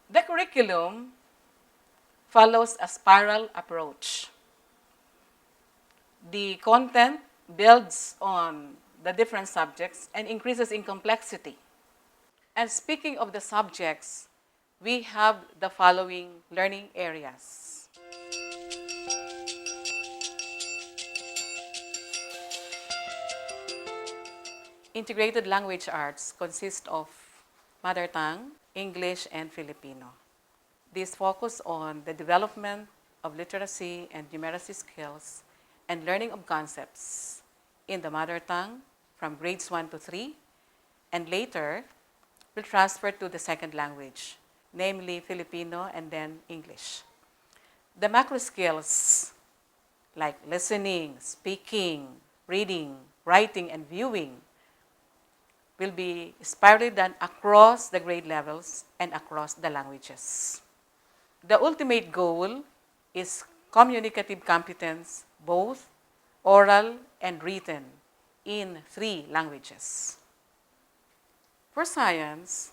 The curriculum follows a spiral approach. The content builds on the different subjects and increases in complexity. And speaking of the subjects, we have the following learning areas. Integrated language arts consist of mother tongue, English, and Filipino. These focus on the development of literacy and numeracy skills and learning of concepts in the mother tongue from grades 1 to 3, and later will transfer to the second language, namely Filipino and then English. The macro skills like listening, speaking, reading, writing, and viewing will be spirally done across the grade levels and across the languages. The ultimate goal is communicative competence, both oral and written, in 3 languages. For science,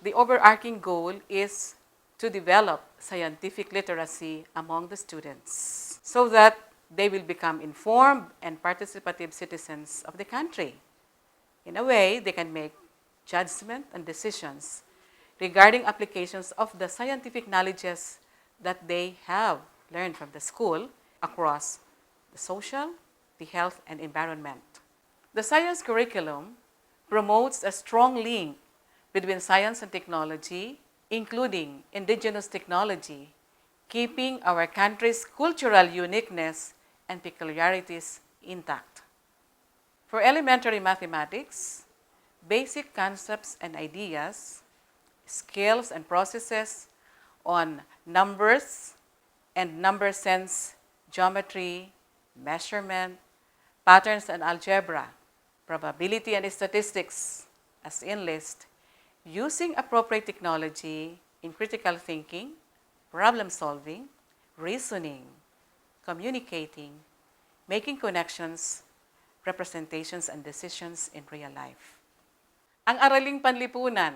the overarching goal is to develop scientific literacy among the students so that they will become informed and participative citizens of the country. In a way, they can make judgment and decisions regarding applications of the scientific knowledges that they have learned from the school across the social, the health, and environment. The science curriculum promotes a strong link between science and technology, including indigenous technology, keeping our country's cultural uniqueness and peculiarities intact. For elementary mathematics, basic concepts and ideas, skills and processes on numbers and number sense, geometry, measurement, patterns and algebra, probability and statistics as enlist, using appropriate technology in critical thinking, problem solving, reasoning, communicating, making connections, representations, and decisions in real life. Ang araling panlipunan,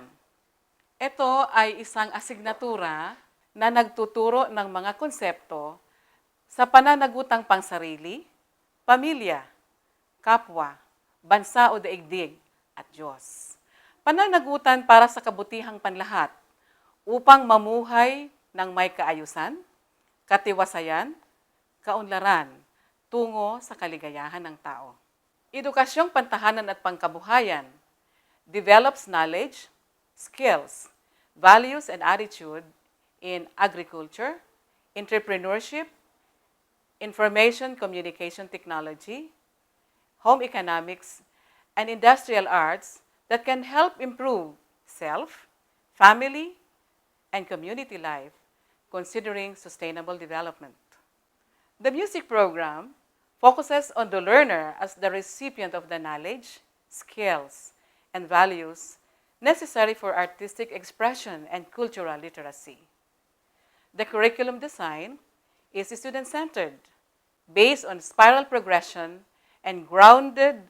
ito ay isang asignatura na nagtuturo ng mga konsepto sa pananagutang pangsarili, pamilya, kapwa, bansa o daigdig, at Diyos. Pananagutan para sa kabutihang panlahat upang mamuhay ng may kaayusan, katiwasayan, kaunlaran tungo sa kaligayahan ng tao. Edukasyong pantahanan at pangkabuhayan develops knowledge, skills, values, and attitude in agriculture, entrepreneurship, information communication technology, home economics, and industrial arts that can help improve self, family, and community life, considering sustainable development. The music program focuses on the learner as the recipient of the knowledge, skills, and values necessary for artistic expression and cultural literacy. The curriculum design is student-centered, based on spiral progression and grounded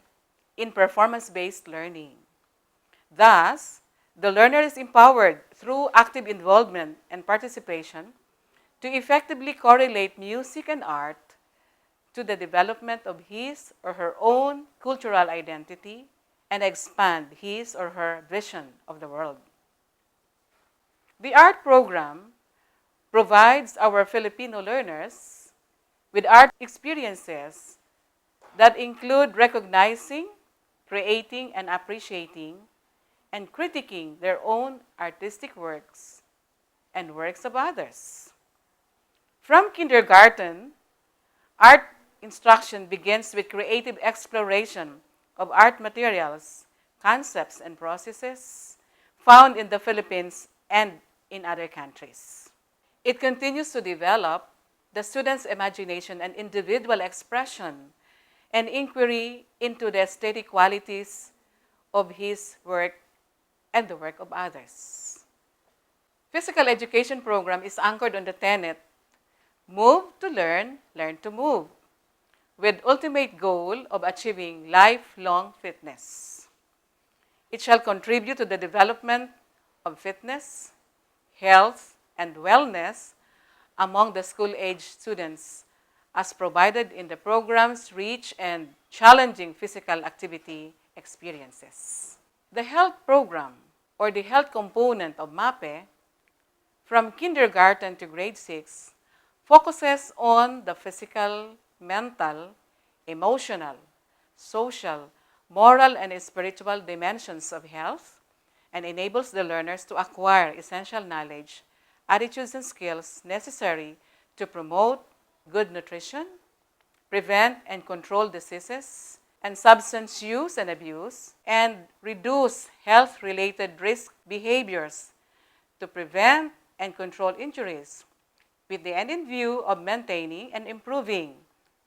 in performance-based learning. Thus, the learner is empowered through active involvement and participation to effectively correlate music and art to the development of his or her own cultural identity and expand his or her vision of the world. The art program provides our Filipino learners with art experiences that include recognizing, creating, and appreciating, and critiquing their own artistic works and works of others. From kindergarten, art instruction begins with creative exploration of art materials, concepts, and processes found in the Philippines and in other countries. It continues to develop the student's imagination and individual expression and inquiry into the aesthetic qualities of his work and the work of others. Physical education program is anchored on the tenet, move to learn to move, with ultimate goal of achieving lifelong fitness. It shall contribute to the development of fitness, health, and wellness among the school-age students as provided in the program's rich and challenging physical activity experiences. The health program, or the health component of MAPE, from kindergarten to grade 6, focuses on the physical, mental, emotional, social, moral, and spiritual dimensions of health and enables the learners to acquire essential knowledge, attitudes, and skills necessary to promote good nutrition, prevent and control diseases and substance use and abuse, and reduce health-related risk behaviors to prevent and control injuries, with the end in view of maintaining and improving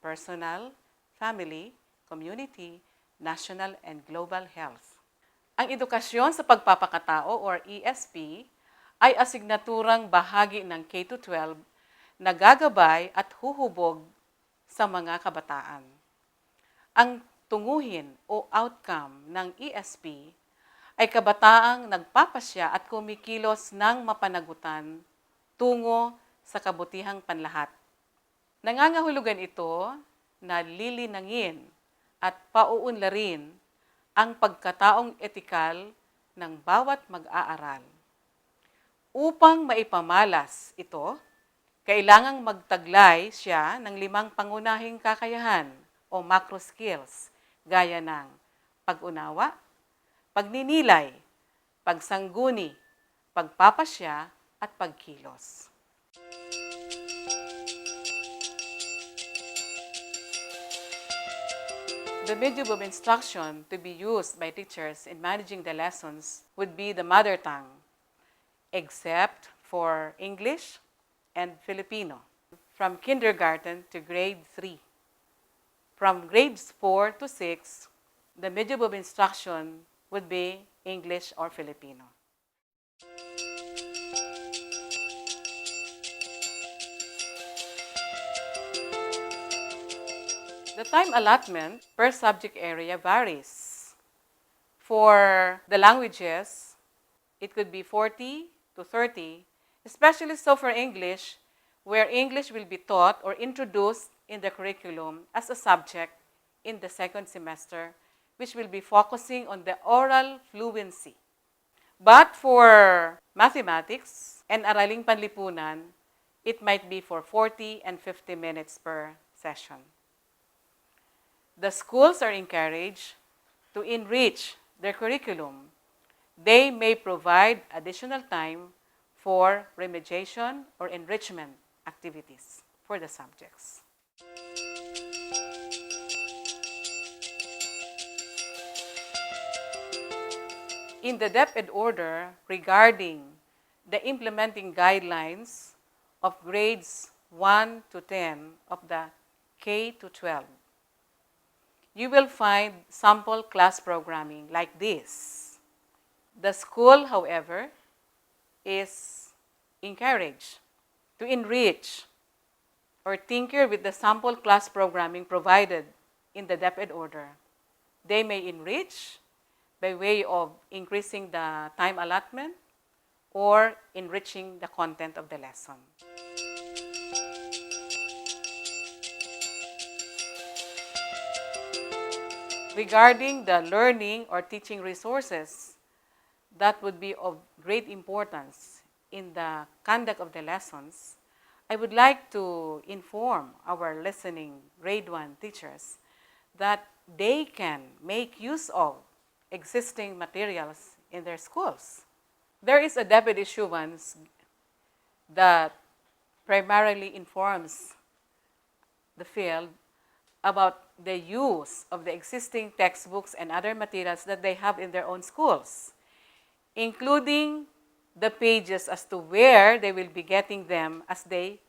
personal, family, community, national, and global health. Ang edukasyon sa pagpapakatao or ESP ay asignaturang bahagi ng K-12 na gagabay at huhubog sa mga kabataan. Ang tunguhin o outcome ng ESP ay kabataang nagpapasya at kumikilos ng mapanagutan tungo sa kabutihang panlahat. Nangangahulugan ito na lilinangin at pauunlarin ang pagkataong etikal ng bawat mag-aaral. Upang maipamalas ito, kailangang magtaglay siya ng 5 pangunahing kakayahan o macro skills gaya ng pag-unawa, pagninilay, pagsangguni, pagpapasya, at pagkilos. The medium of instruction to be used by teachers in managing the lessons would be the mother tongue, except for English and Filipino, from kindergarten to grade 3. From grades 4 to 6, the medium of instruction would be English or Filipino. The time allotment per subject area varies. For the languages, it could be 40 to 30, especially so for English, where English will be taught or introduced in the curriculum as a subject in the second semester, which will be focusing on the oral fluency. But for mathematics and Araling Panlipunan, it might be for 40 and 50 minutes per session. The schools are encouraged to enrich their curriculum. They may provide additional time for remediation or enrichment activities for the subjects. In the DepEd order regarding the implementing guidelines of grades 1 to 10 of the K-12, you will find sample class programming like this. The school, however, is encouraged to enrich or tinker with the sample class programming provided in the DepEd order. They may enrich by way of increasing the time allotment or enriching the content of the lesson. Regarding the learning or teaching resources, that would be of great importance in the conduct of the lessons. I would like to inform our listening grade 1 teachers that they can make use of existing materials in their schools. There is a DepEd issuance that primarily informs the field about the use of the existing textbooks and other materials that they have in their own schools, including the pages as to where they will be getting them as they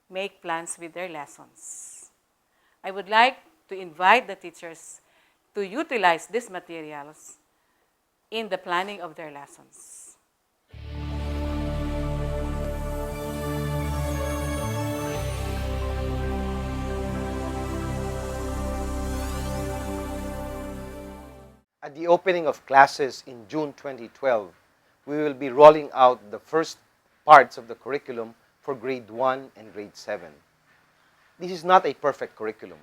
make plans with their lessons. I would like to invite the teachers to utilize these materials in the planning of their lessons. At the opening of classes in June 2012, we will be rolling out the first parts of the curriculum for grade 1 and grade 7. This is not a perfect curriculum.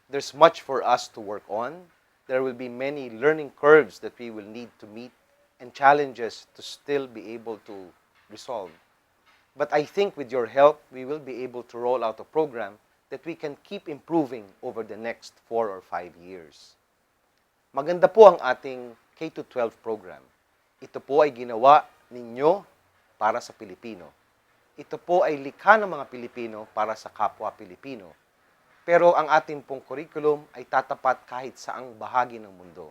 There's much for us to work on. There will be many learning curves that we will need to meet and challenges to still be able to resolve. But I think with your help, we will be able to roll out a program that we can keep improving over the next 4 or 5 years. Maganda po ang ating K-12 program. Ito po ay ginawa ninyo para sa Pilipino. Ito po ay likha ng mga Pilipino para sa kapwa Pilipino. Pero ang ating pong curriculum ay tatapat kahit saang bahagi ng mundo.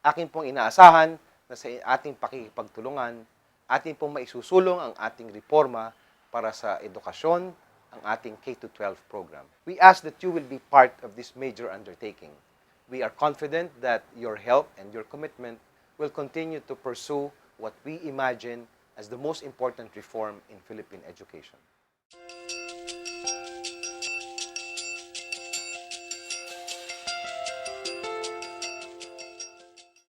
Akin pong inaasahan na sa ating pakikipagtulungan, ating pong maisusulong ang ating reforma para sa edukasyon, ang ating K-12 program. We ask that you will be part of this major undertaking. We are confident that your help and your commitment will continue to pursue what we imagine as the most important reform in Philippine education.